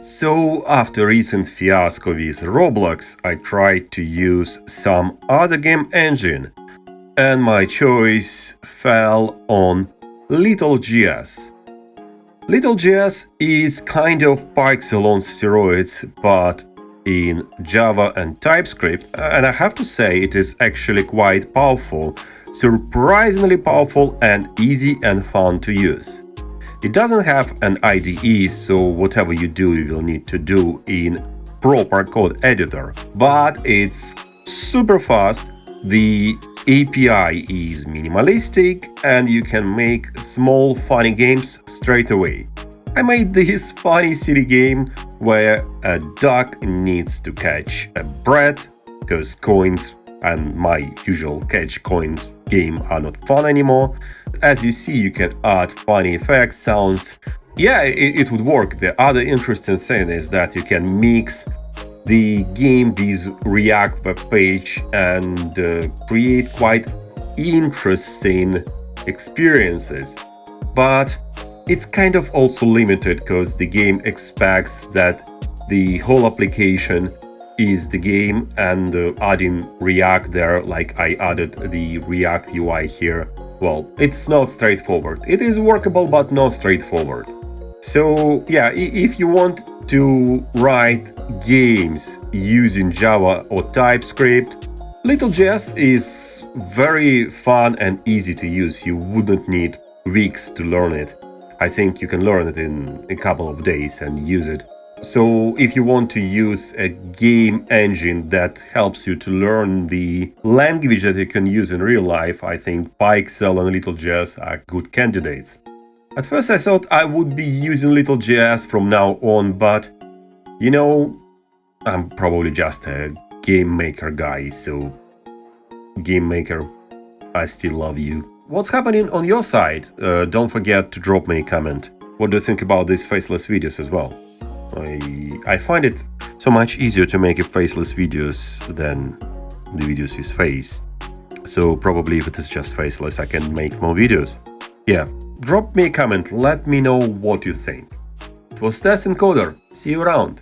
So after recent fiasco with Roblox, I tried to use some other game engine, and my choice fell on LittleJS. LittleJS is kind of Pyxel on steroids, but in Java and TypeScript, and I have to say it is actually quite powerful, surprisingly powerful and easy and fun to use. It doesn't have an IDE, so whatever you do, you will need to do in proper code editor. But it's super fast, the API is minimalistic, and you can make small funny games straight away. I made this funny silly game where a duck needs to catch a bread, because coins and my usual catch coins game are not fun anymore. As you see, you can add funny effects, sounds. Yeah, it would work. The other interesting thing is that you can mix the game with React web page and create quite interesting experiences. But it's kind of also limited because the game expects that the whole application is the game, and adding React there, like I added the React UI here, well, it's not straightforward. It is workable, but not straightforward. So yeah, if you want to write games using Java or TypeScript, LittleJS is very fun and easy to use. You wouldn't need weeks to learn it. I think you can learn it in a couple of days and use it. So if you want to use a game engine that helps you to learn the language that you can use in real life, I think Pyxel and LittleJS are good candidates. At first I thought I would be using LittleJS from now on, but you know, I'm probably just a game maker guy, so game maker, I still love you. What's happening on your side? Don't forget to drop me a comment. What do you think about these faceless videos as well? I find it so much easier to make faceless videos than the videos with face. So probably if it is just faceless, I can make more videos. Yeah, drop me a comment, let me know what you think. It was Tess Encoder, see you around.